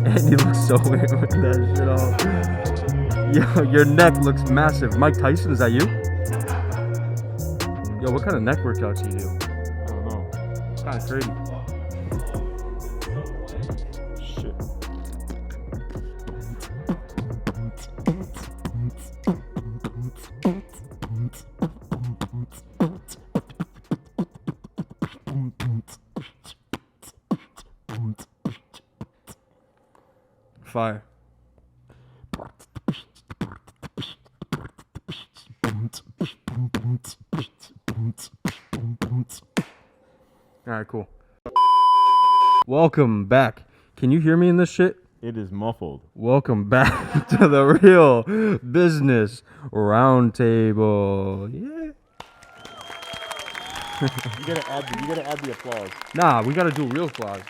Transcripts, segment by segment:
Andy looks so weird with that shit on. Yo, your neck looks massive. Mike Tyson, is that you? Yo, what kind of neck workouts do you do? I don't know. It's kind of crazy. Shit. Fire. All right, cool. Welcome back. Can you hear me in this shit? It is muffled. Welcome back to the Real Business Roundtable. Yeah. You gotta add the applause. Nah, we gotta do real applause.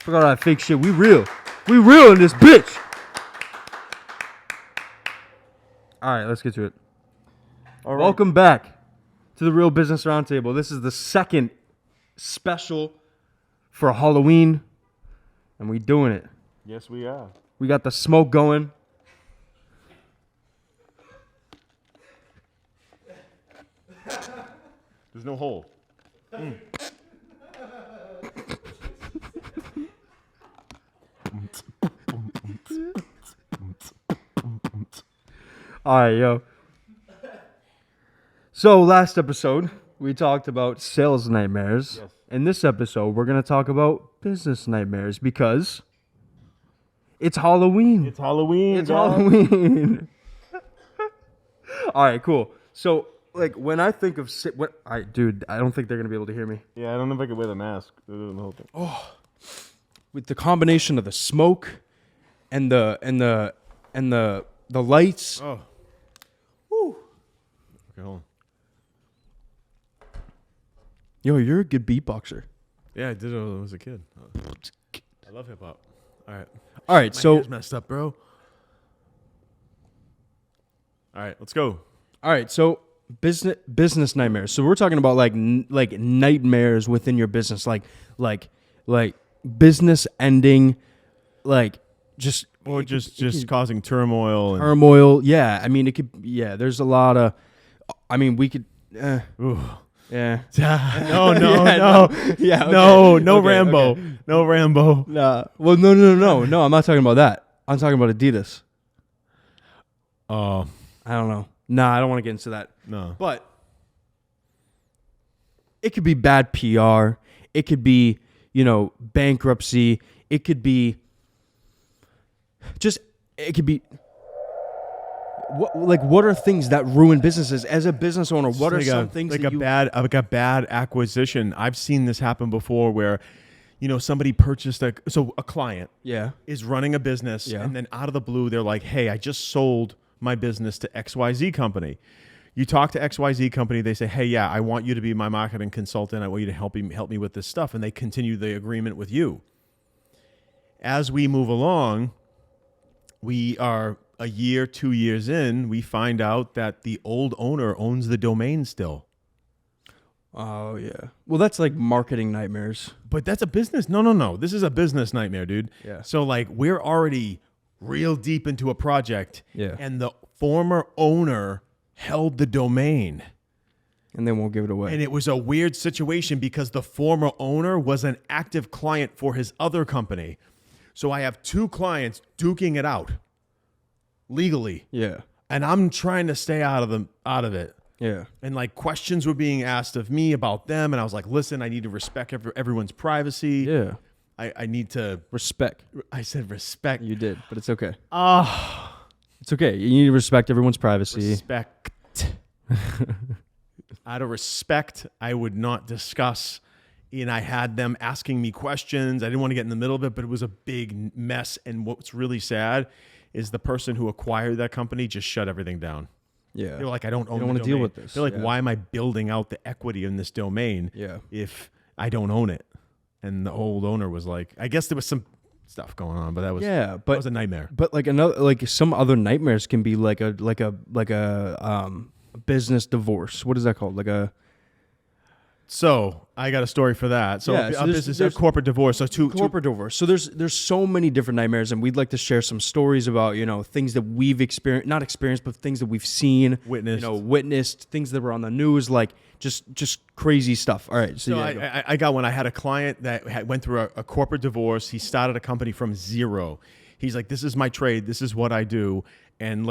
Forgot all that fake shit. We real. We real in this bitch. All right, let's get to it. All right. Welcome back to the Real Business Roundtable. This is the second special for Halloween, and we doing it. Yes, we are. We got the smoke going. There's no hole. All right, yo. So last episode, we talked about sales nightmares. Yes. In this episode, we're going to talk about business nightmares because it's Halloween. It's Halloween. It's guys. Halloween. All right, cool. So, like, when I think of dude, I don't think they're gonna be able to hear me. Yeah, I don't know if I could wear the mask. The whole thing. With the combination of the smoke and the lights. Oh. Woo. Okay, hold on. Yo, you're a good beatboxer. Yeah, I did it when I was a kid. I love hip hop. All right. All right, My so hair's messed up, bro. All right, let's go. business nightmares. So we're talking about like nightmares within your business, like business ending, like just causing turmoil. And turmoil. Yeah, I mean it could. Yeah, there's a lot of. I mean we could. Ooh. Yeah. No. Yeah. Okay. No Okay, Rambo. okay. No Rambo. Nah. Well, no. I'm not talking about that. I'm talking about Adidas. Oh, I don't know. Nah, I don't want to get into that. no. But it could be bad PR. It could be, bankruptcy. It could be what are things that ruin businesses as a business owner? What are some things like that a bad acquisition? I've seen this happen before where, somebody purchased a client Yeah. is running a business and then out of the blue they're like, "Hey, I just sold my business to XYZ company." You talk to XYZ company, they say, "Hey, yeah, I want you to be my marketing consultant. I want you to help me with this stuff," and they continue the agreement with you. As we move along, we are a year, 2 years in, we find out that the old owner owns the domain still. Oh, yeah. Well, that's like marketing nightmares. But that's a business. No. This is a business nightmare, dude. Yeah. So like we're already real deep into a project. Yeah. And the former owner held the domain. And they won't give it away. And it was a weird situation because the former owner was an active client for his other company. So I have two clients duking it out legally. Yeah. And I'm trying to stay out of it. Yeah. And like questions were being asked of me about them. And I was like, listen, I need to respect everyone's privacy. Yeah. I need to Respect. I said respect. You did, but it's okay. Ah, It's okay. You need to respect everyone's privacy. respect. Out of respect, I would not discuss. And I had them asking me questions. I didn't want to get in the middle of it, but it was a big mess. And what's really sad is the person who acquired that company just shut everything down. Yeah. They were like, I don't own You don't the want to deal domain. with this. They're like, Yeah. why am I building out the equity in this domain Yeah. if I don't own it. And the old owner was like, I guess there was some stuff going on, but that was but that was a nightmare. But like another, like some other nightmares can be like a business divorce. What is that called? So I got a story for that. So, Yeah, so a corporate divorce. So corporate divorce. So there's so many different nightmares, and we'd like to share some stories about, things that we've not experienced, but things that we've seen, witnessed, things that were on the news, like just crazy stuff. All right. So I got one. I had a client that went through a corporate divorce. He started a company from zero. He's like, this is my trade. This is what I do. And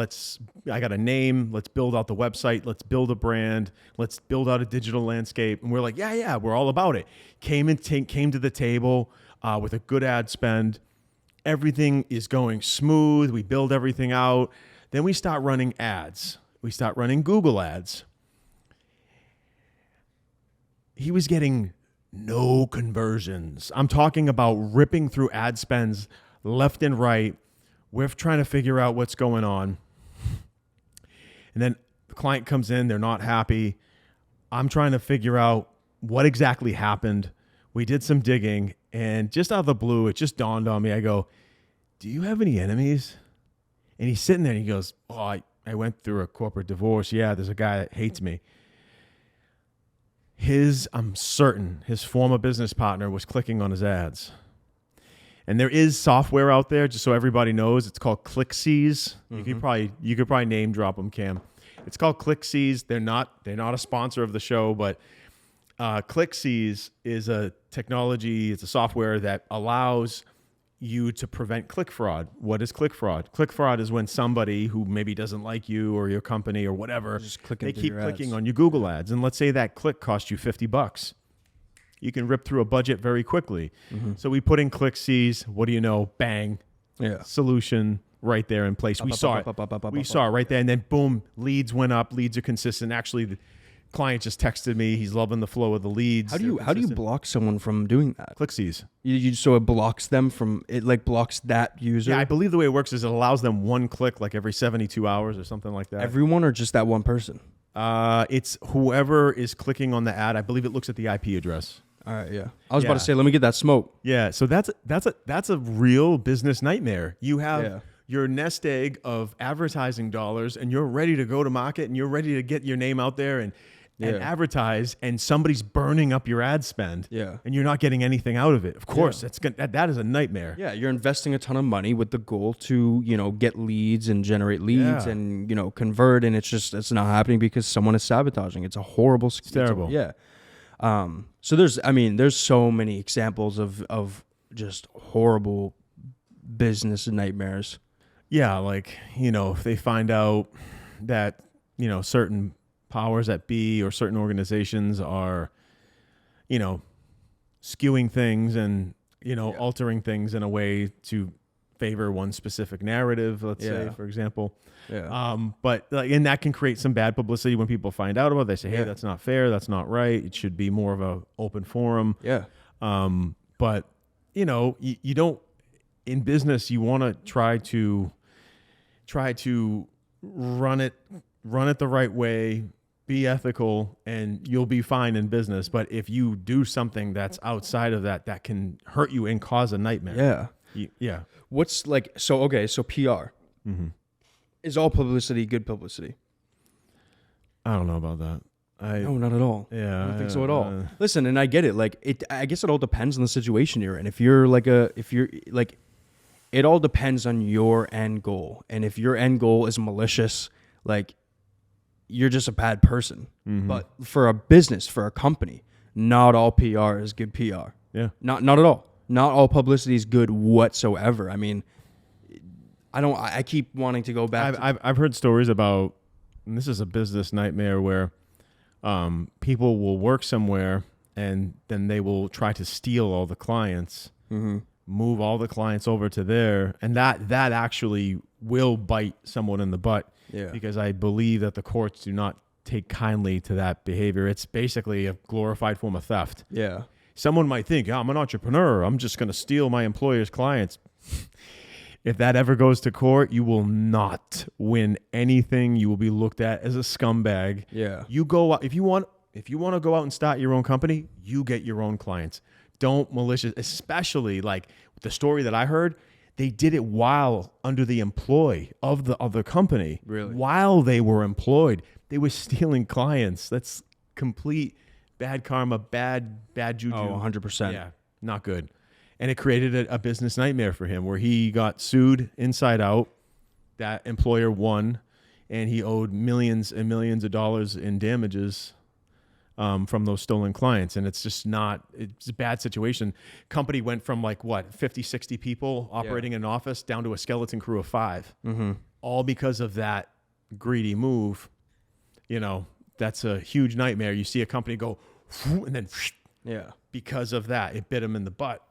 I got a name. Let's build out the website. Let's build a brand. Let's build out a digital landscape. And we're like, yeah, we're all about it. Came to the table with a good ad spend. Everything is going smooth. We build everything out. Then we start running ads. We start running Google ads. He was getting no conversions. I'm talking about ripping through ad spends left and right. We're trying to figure out what's going on. And then the client comes in, they're not happy. I'm trying to figure out what exactly happened. We did some digging, and just out of the blue, it just dawned on me. I go, do you have any enemies? And he's sitting there and he goes, I went through a corporate divorce. Yeah, there's a guy that hates me. I'm certain his former business partner was clicking on his ads. And there is software out there, just so everybody knows. It's called ClickSees. Mm-hmm. You could probably name drop them, Cam. It's called ClickSees. They're not a sponsor of the show, but ClickSees is a technology. It's a software that allows you to prevent click fraud. What is click fraud? Click fraud is when somebody who maybe doesn't like you or your company or whatever, they keep clicking on your Google ads. And let's say that click cost you $50. You can rip through a budget very quickly. Mm-hmm. So we put in ClickSees. What do you know? Bang. Yeah. Solution right there in place. We saw it right there. And then boom, leads went up. Leads are consistent. Actually, the client just texted me. He's loving the flow of the leads. How do you block someone from doing that? ClickSees. So it blocks them from, it like blocks that user? Yeah, I believe the way it works is it allows them one click like every 72 hours or something like that. Everyone or just that one person? It's whoever is clicking on the ad. I believe it looks at the IP address. All right, yeah. I was about to say, let me get that smoke. Yeah, so that's a real business nightmare. You have your nest egg of advertising dollars, and you're ready to go to market, and you're ready to get your name out there and advertise, and somebody's burning up your ad spend, and you're not getting anything out of it. Of course, that is a nightmare. Yeah, you're investing a ton of money with the goal to get leads and generate leads and convert, and it's not happening because someone is sabotaging. It's a horrible. It's terrible. So there's so many examples of just horrible business nightmares. Yeah, like, if they find out that, certain powers that be or certain organizations are, skewing things and, altering things in a way to favor one specific narrative, let's say, for example. But and that can create some bad publicity when people find out about it. They say, hey, that's not fair. That's not right. It should be more of a open forum. But you don't, in business, you want to try to run it the right way, be ethical, and you'll be fine in business. But if you do something that's outside of that can hurt you and cause a nightmare. What's so PR. Mm-hmm. Is all publicity good publicity? I don't know about that. No, not at all. Yeah, I don't think so at all. Listen, and I get it. I guess it all depends on the situation you're in. If you're it all depends on your end goal. And if your end goal is malicious, you're just a bad person. Mm-hmm. But for a business, for a company, not all PR is good PR. Yeah. Not at all. Not all publicity is good whatsoever. I mean, I keep wanting to go back. I've heard stories about, and this is a business nightmare where people will work somewhere and then they will try to steal all the clients, move all the clients over to there, and that actually will bite someone in the butt. Yeah. Because I believe that the courts do not take kindly to that behavior. It's basically a glorified form of theft. Yeah. Someone might think, I'm an entrepreneur. I'm just going to steal my employer's clients. If that ever goes to court, you will not win anything. You will be looked at as a scumbag. Yeah. You go, if you want if you want to go out and start your own company, you get your own clients. Don't malicious, especially like the story that I heard, they did it while under the employ of the other company. Really? While they were employed, they were stealing clients. That's complete bad karma, bad juju. Oh, 100%. Yeah, not good. And it created a business nightmare for him where he got sued inside out. That employer won, and he owed millions and millions of dollars in damages from those stolen clients. And it's just it's a bad situation. Company went from 50, 60 people operating in an office down to a skeleton crew of 5, all because of that greedy move. That's a huge nightmare. You see a company go, and then because of that, it bit them in the butt.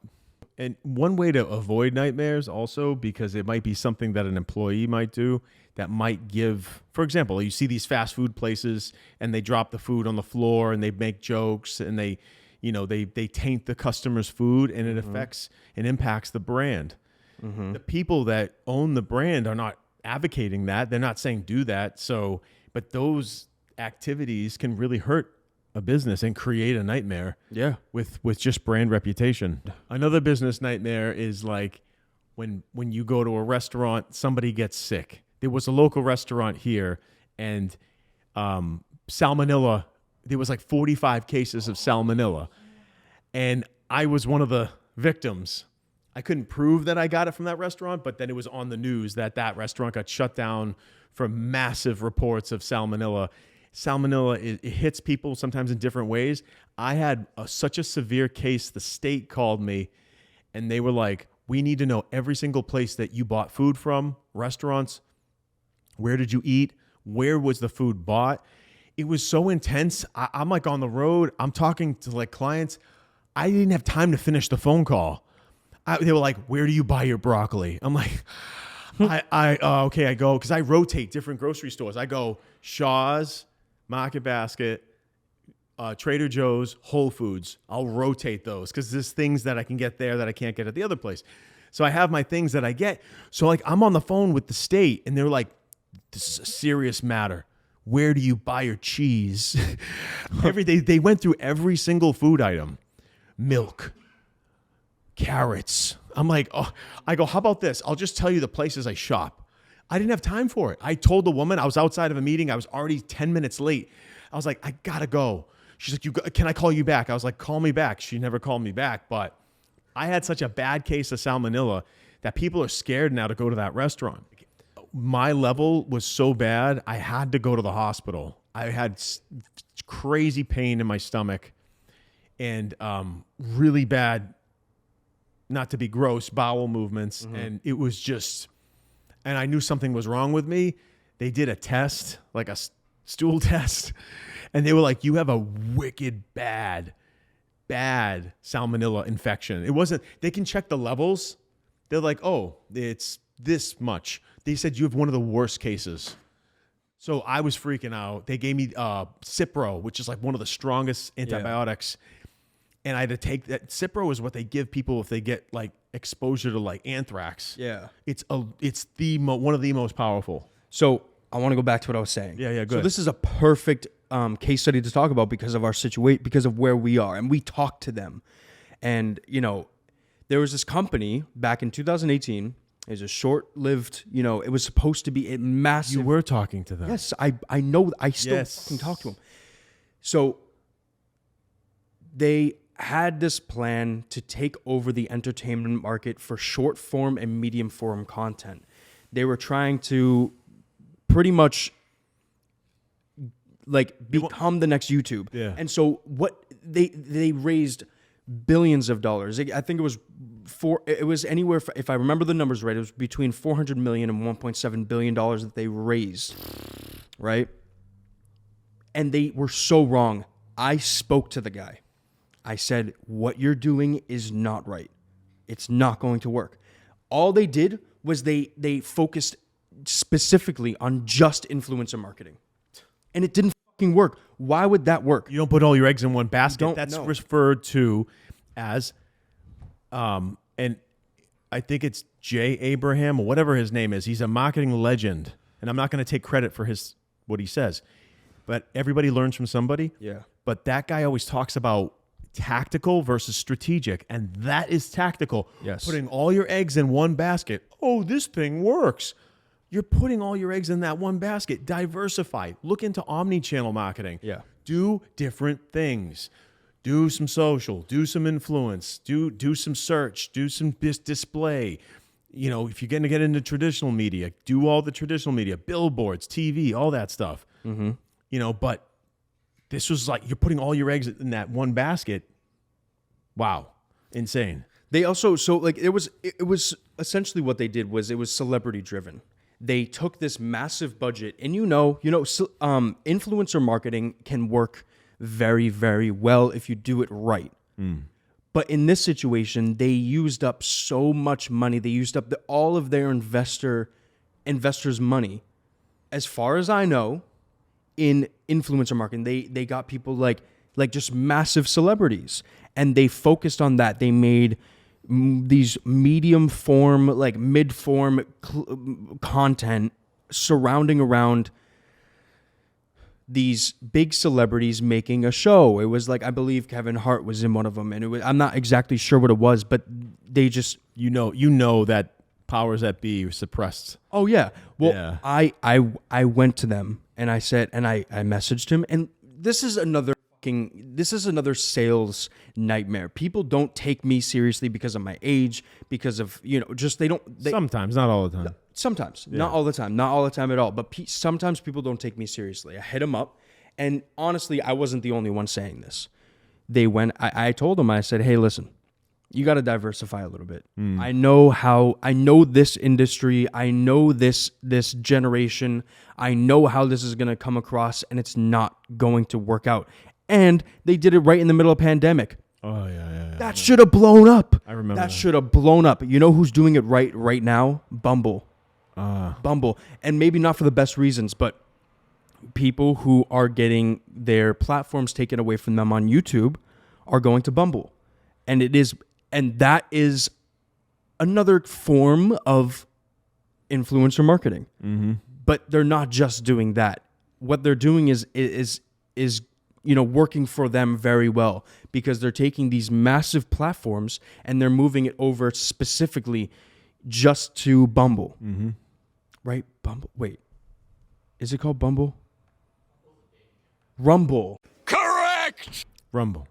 And one way to avoid nightmares also, because it might be something that an employee might do that might give, for example, you see these fast food places and they drop the food on the floor and they make jokes and they taint the customer's food, and it affects and impacts the brand. The people that own the brand are not advocating that. They're not saying do that. But those activities can really hurt a business and create a nightmare with just brand reputation. Another business nightmare is like when you go to a restaurant, somebody gets sick. There was a local restaurant here, and salmonella, there was 45 cases of salmonella, and I was one of the victims. I couldn't prove that I got it from that restaurant, but then it was on the news that restaurant got shut down for massive reports of salmonella. Salmonella, it hits people sometimes in different ways. I had such a severe case, the state called me and they were like, we need to know every single place that you bought food from, restaurants. Where did you eat? Where was the food bought? It was so intense. I'm on the road. I'm talking to clients. I didn't have time to finish the phone call. They were like, where do you buy your broccoli? I'm like, okay, I go, because I rotate different grocery stores. I go Shaw's, Market Basket, Trader Joe's, Whole Foods. I'll rotate those because there's things that I can get there that I can't get at the other place. So I have my things that I get. So I'm on the phone with the state and they're like, this is a serious matter. Where do you buy your cheese? They went through every single food item. Milk, carrots. I'm like, I go, how about this? I'll just tell you the places I shop. I didn't have time for it. I told the woman, I was outside of a meeting. I was already 10 minutes late. I was like, I gotta go. She's like, can I call you back? I was like, call me back. She never called me back. But I had such a bad case of salmonella that people are scared now to go to that restaurant. My level was so bad, I had to go to the hospital. I had crazy pain in my stomach and really bad, not to be gross, bowel movements. And it was just... And I knew something was wrong with me. They did a test, like a stool test. And they were like, you have a wicked bad salmonella infection. It wasn't, they can check the levels. They're like, oh, it's this much. They said you have one of the worst cases. So I was freaking out. They gave me Cipro, which is one of the strongest antibiotics. And I had to take that. Cipro is what they give people if they get exposure to anthrax. Yeah. It's one of the most powerful. So I want to go back to what I was saying. Yeah, good. So this is a perfect case study to talk about because of our situation, because of where we are. And we talked to them. And, there was this company back in 2018. It was a short-lived, it was supposed to be a massive... You were talking to them. Yes, I know. I still fucking talk to them. So they had this plan to take over the entertainment market for short form and medium form content. They were trying to pretty much become the next YouTube. Yeah. And so what they raised billions of dollars. I think it was anywhere, if I remember the numbers right, it was between 400 million and 1.7 billion dollars that they raised, right? And they were so wrong. I spoke to the guy. I said, what you're doing is not right. It's not going to work. All they did was they focused specifically on just influencer marketing. And it didn't fucking work. Why would that work? You don't put all your eggs in one basket. That's referred to as, and I think it's Jay Abraham or whatever his name is. He's a marketing legend. And I'm not going to take credit for what he says. But everybody learns from somebody. Yeah. But that guy always talks about tactical versus strategic, and that is tactical. Yes. Putting all your eggs in one basket. Oh, this thing works. You're putting all your eggs in that one basket. Diversify. Look into omni-channel marketing. Yeah. Do different things. Do some social. Do some influence. Do some search. Do some display. You know, if you're going to get into traditional media, do all the traditional media, billboards, TV, all that stuff. Mm-hmm. You know, but this was like you're putting all your eggs in that one basket. Wow. Insane. They also, so like it was essentially what they did was it was celebrity driven. They took this massive budget, and influencer marketing can work very, very well if you do it right. But in this situation, they used up so much money. They used up all of their investors' money. As far as I know, in influencer marketing, they got people like just massive celebrities, and they focused on that. They made these medium form, like mid form content surrounding around these big celebrities making a show. It was like, I believe Kevin Hart was in one of them, and I'm not exactly sure what it was, but they just you know that powers that be suppressed. Oh yeah. Well, yeah. I went to them and I said, and I messaged him, and this is another sales nightmare. People don't take me seriously because of my age, because of, just sometimes, not all the time. Sometimes, not all the time at all. But sometimes people don't take me seriously. I hit them up, and honestly, I wasn't the only one saying this. I told them, I said, hey, listen, you got to diversify a little bit. I know this industry. I know this generation. I know how this is going to come across, and it's not going to work out. And they did it right in the middle of pandemic. Oh, yeah. That should have blown up. I remember that. Should have blown up. You know who's doing it right now? Bumble. Bumble. And maybe not for the best reasons, but people who are getting their platforms taken away from them on YouTube are going to Bumble. And that is another form of influencer marketing. Mm-hmm. But they're not just doing that. What they're doing is working for them very well, because they're taking these massive platforms and they're moving it over specifically just to Bumble. Mm-hmm. Right? Bumble. Wait. Is it called Bumble? Rumble. Correct! Rumble.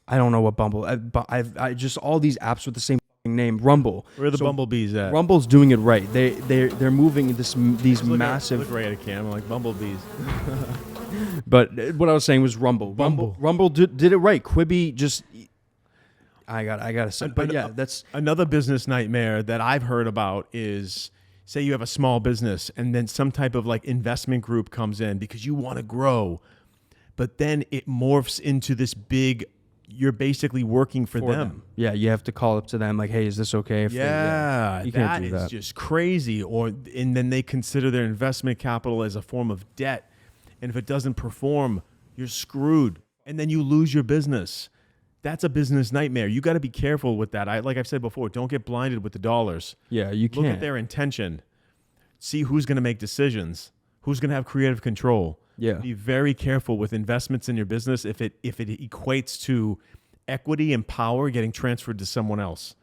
I don't know what Bumble. I just all these apps with the same name. Rumble. Where are the bumblebees at? Rumble's doing it right. They're moving these massive. Look right at a camera like bumblebees. But what I was saying was Rumble. Rumble did it right. Quibi just. I gotta say. But yeah, that's another business nightmare that I've heard about is, say you have a small business and then some type of like investment group comes in because you want to grow, but then it morphs into this big. You're basically working for them. Yeah, you have to call up to them like, "Hey, is this okay?" You can't do that. Is just crazy. And then they consider their investment capital as a form of debt, and if it doesn't perform, you're screwed, and then you lose your business. That's a business nightmare. You got to be careful with that. Like I've said before, don't get blinded with the dollars. Yeah, you can't. Look at their intention. See who's going to make decisions. Who's going to have creative control. Yeah. Be very careful with investments in your business if it equates to equity and power getting transferred to someone else.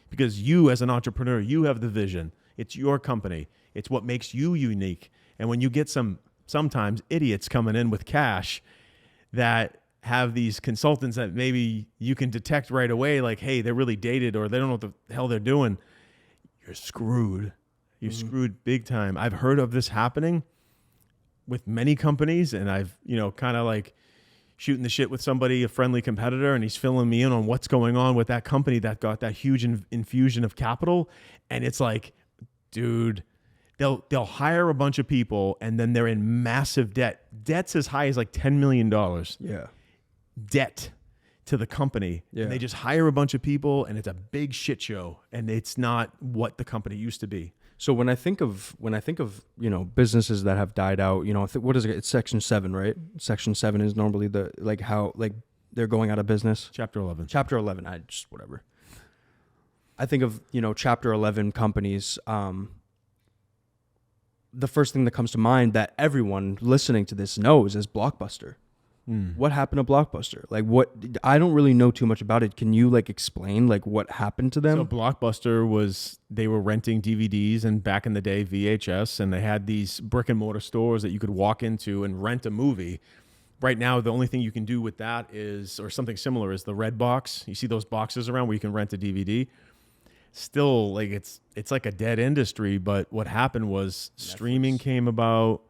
Because you as an entrepreneur, you have the vision. It's your company. It's what makes you unique. And when you get sometimes idiots coming in with cash that have these consultants that maybe you can detect right away, like, hey, they're really dated or they don't know what the hell they're doing, you're screwed. You're screwed big time. I've heard of this happening with many companies, and I've, kind of like shooting the shit with somebody, a friendly competitor, and he's filling me in on what's going on with that company that got that huge infusion of capital. And it's like, dude, they'll hire a bunch of people and then they're in massive debt. Debt's as high as like $10 million. Yeah. Debt to the company. Yeah. And they just hire a bunch of people and it's a big shit show, and it's not what the company used to be. So when I think of businesses that have died out, what is it? It's Section 7, right? Section 7 is normally how they're going out of business. Chapter 11. Whatever. I think of Chapter 11 companies. The first thing that comes to mind that everyone listening to this knows is Blockbuster. What happened to Blockbuster? Like, what? I don't really know too much about it. Can you like explain like what happened to them? So Blockbuster they were renting DVDs, and back in the day VHS, and they had these brick and mortar stores that you could walk into and rent a movie. Right now, the only thing you can do with that is, or something similar, is the red box. You see those boxes around where you can rent a DVD. Still, like it's like a dead industry. But what happened was streaming came about.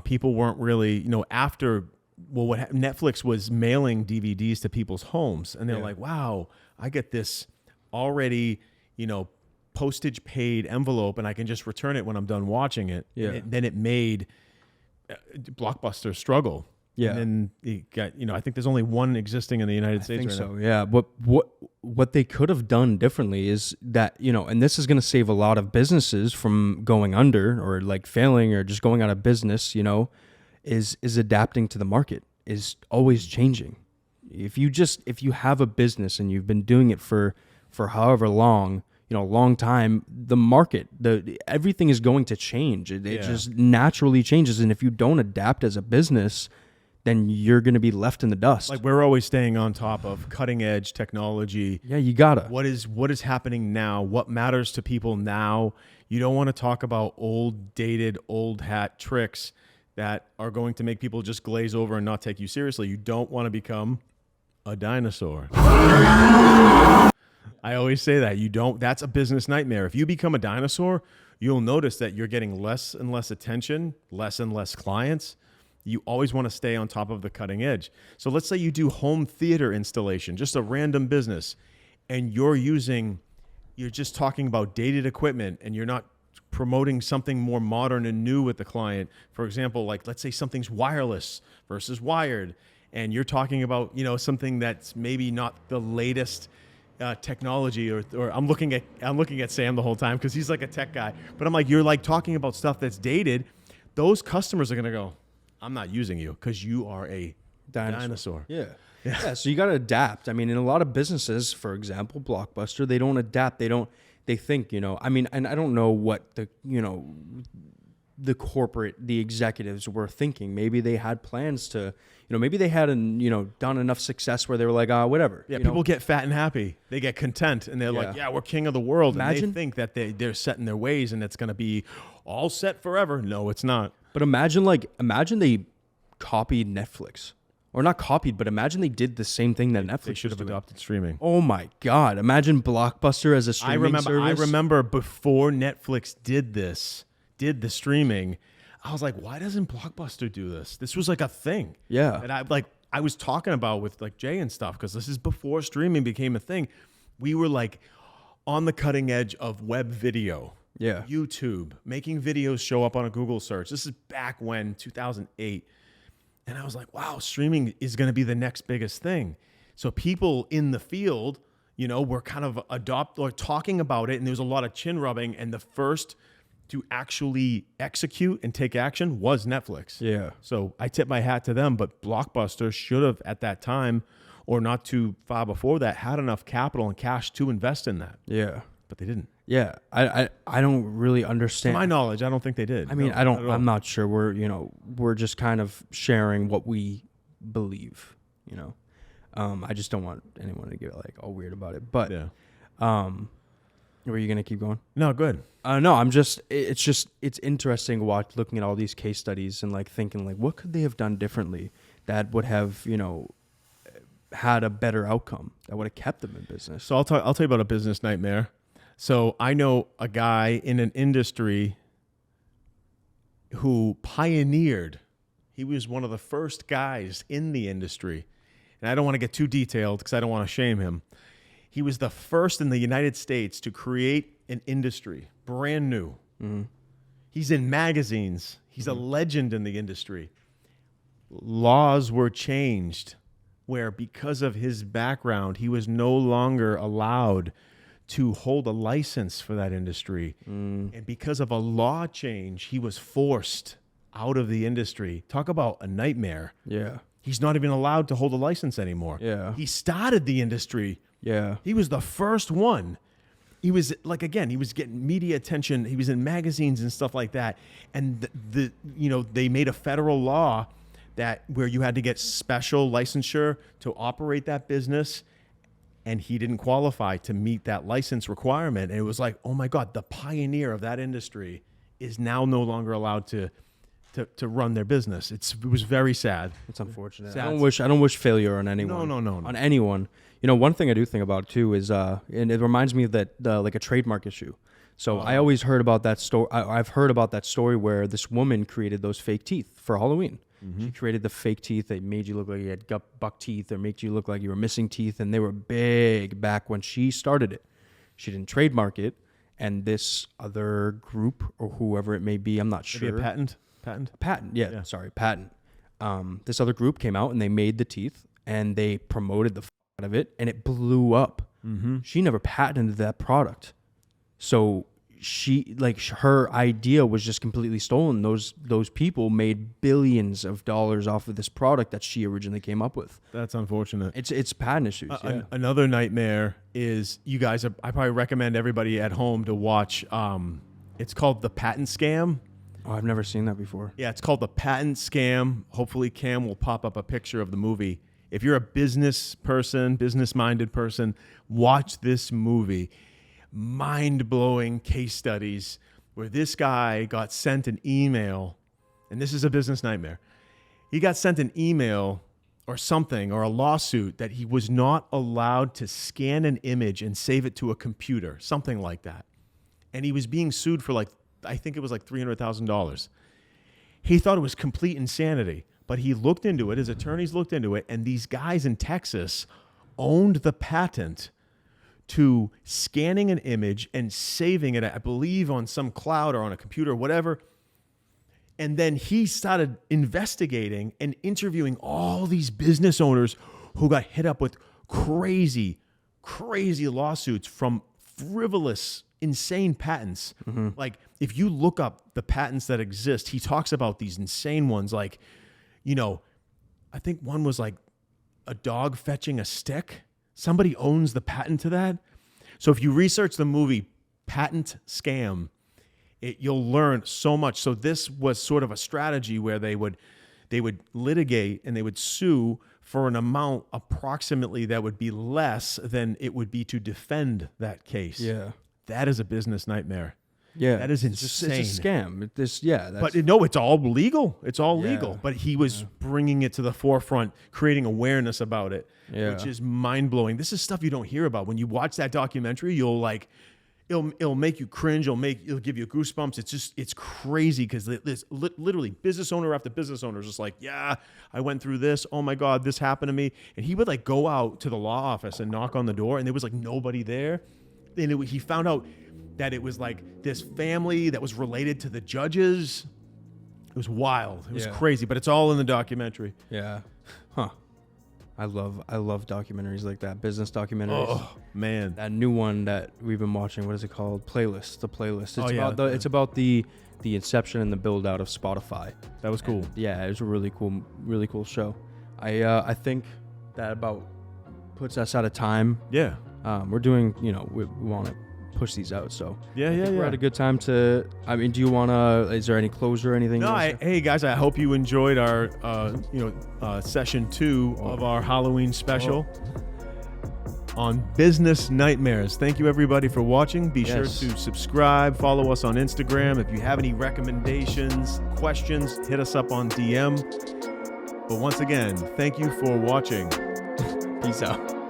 People weren't really, after. Well, Netflix was mailing DVDs to people's homes, and they're like, wow, I get this already, postage paid envelope, and I can just return it when I'm done watching it. Yeah. Then it made Blockbuster struggle. Yeah. And then it got, I think there's only one existing in the United States right now. Yeah. What they could have done differently is that, and this is going to save a lot of businesses from going under or like failing or just going out of business, is adapting to the market, is always changing. If you have a business and you've been doing it for however long, a long time, the market, everything is going to change. It just naturally changes. And if you don't adapt as a business, then you're going to be left in the dust. Like, we're always staying on top of cutting edge technology. Yeah, you gotta. What is happening now? What matters to people now? You don't want to talk about old, dated, old hat tricks that are going to make people just glaze over and not take you seriously. You don't want to become a dinosaur. I always say that. That's a business nightmare. If you become a dinosaur, you'll notice that you're getting less and less attention, less and less clients. You always want to stay on top of the cutting edge. So let's say you do home theater installation, just a random business, and you're just talking about dated equipment, and you're not promoting something more modern and new with the client. For example, like let's say something's wireless versus wired, and you're talking about, something that's maybe not the latest technology, or I'm looking at Sam the whole time because he's like a tech guy, but I'm like, you're like talking about stuff that's dated. Those customers are going to go, I'm not using you because you are a dinosaur. Yeah. So you got to adapt. I mean, in a lot of businesses, for example, Blockbuster, they don't adapt. They think, and I don't know what the executives were thinking. Maybe they had plans to, maybe they hadn't, done enough success where they were like, whatever. Yeah, people get fat and happy. They get content, and they're like, we're king of the world. Imagine, and they think that they're set in their ways, and it's going to be all set forever. No, it's not. But imagine they copied Netflix. Or not copied, but imagine they did the same thing that Netflix They should have adopted streaming. Oh my God. Imagine Blockbuster as a streaming service. I remember before Netflix did the streaming, I was like, why doesn't Blockbuster do this? This was like a thing. Yeah. And I was talking about with like Jay and stuff, because this is before streaming became a thing. We were like on the cutting edge of web video. Yeah. YouTube, making videos show up on a Google search. This is back when, 2008. And I was like, wow, streaming is going to be the next biggest thing. So people in the field, were kind of talking about it, and there was a lot of chin rubbing, and the first to actually execute and take action was Netflix. Yeah. So I tip my hat to them, but Blockbuster should have at that time, or not too far before that, had enough capital and cash to invest in that. Yeah. But they didn't. Yeah. I don't really understand. To my knowledge, I don't think they did. I mean, I'm not sure. We're just kind of sharing what we believe, I just don't want anyone to get like all weird about it. But were you going to keep going? No, good. No, it's interesting looking at all these case studies and like thinking like, what could they have done differently that would have, had a better outcome, that would have kept them in business. So I'll tell you about a business nightmare. So I know a guy in an industry who pioneered. He was one of the first guys in the industry. And I don't want to get too detailed because I don't want to shame him. He was the first in the United States to create an industry, brand new. Mm-hmm. He's in magazines. He's a legend in the industry. Laws were changed where, because of his background, he was no longer allowed to hold a license for that industry. And because of a law change, he was forced out of the industry. Talk about a nightmare. Yeah. He's not even allowed to hold a license anymore. Yeah. He started the industry. Yeah. He was the first one. He was like, again, he was getting media attention. He was in magazines and stuff like that. And they made a federal law that where you had to get special licensure to operate that business, and he didn't qualify to meet that license requirement. And it was like, oh my God, the pioneer of that industry is now no longer allowed to run their business. It was very sad. It's unfortunate. Sad. I don't wish failure on anyone. No. On anyone. You know, one thing I do think about too is, and it reminds me of that like a trademark issue. So I always heard about that story. I've heard about that story where this woman created those fake teeth for Halloween. She created the fake teeth that made you look like you had buck teeth, or made you look like you were missing teeth, and they were big back when she started it. She didn't trademark it, and this other group or whoever it may be, I'm not sure. Maybe a patent. Patent, yeah. Sorry, patent. This other group came out and they made the teeth and they promoted the out of it, and it blew up. She never patented that product, so she her idea was just completely stolen. Those people made billions of dollars off of this product that she originally came up with. That's unfortunate. It's patent issues. Another nightmare is, you guys. I probably recommend everybody at home to watch. It's called The Patent Scam. Oh, I've never seen that before. Yeah, it's called The Patent Scam. Hopefully Cam will pop up a picture of the movie. If you're a business-minded person, watch this movie. Mind-blowing case studies where this guy got sent an email, and this is a business nightmare. He got sent an email or something, or a lawsuit, that he was not allowed to scan an image and save it to a computer, something like that. And he was being sued for I think it was like $300,000. He thought it was complete insanity, but he looked into it. His attorneys looked into it, and these guys in Texas owned the patent to scanning an image and saving it, I believe, on some cloud or on a computer or whatever. And then he started investigating and interviewing all these business owners who got hit up with crazy lawsuits from frivolous, insane patents. Like, if you look up the patents that exist, he talks about these insane ones. Like, I think one was like a dog fetching a stick. Somebody owns the patent to that. So if you research the movie Patent Scam, you'll learn so much. So this was sort of a strategy where they would litigate and they would sue for an amount approximately that would be less than it would be to defend that case. Yeah. That is a business nightmare. Yeah. That is insane. It's a scam. But no, it's all legal. It's all legal. But he was bringing it to the forefront, creating awareness about it, which is mind-blowing. This is stuff you don't hear about. When you watch that documentary, it'll make you cringe. It'll give you goosebumps. It's crazy, because there's literally business owner after business owner is just like, yeah, I went through this. Oh my God, this happened to me. And he would go out to the law office and knock on the door, and there was nobody there. And he found out that it was this family that was related to the judges. It was wild. It was crazy, but it's all in the documentary. Yeah. Huh. I love documentaries like that, business documentaries. Oh, man. That new one that we've been watching, what is it called? Playlist. The Playlist. It's Oh, about the inception and the build out of Spotify. That was cool. And it was a really cool show. I think that about puts us out of time. Yeah. We're doing, we want to push these out, so we're at a good time to. I mean, do you want to? Is there any closure or anything? No, hey guys, I hope you enjoyed our session 2 of our Halloween special on business nightmares. Thank you everybody for watching. Be sure to subscribe, follow us on Instagram. If you have any recommendations, questions, hit us up on DM. But once again, thank you for watching. Peace out.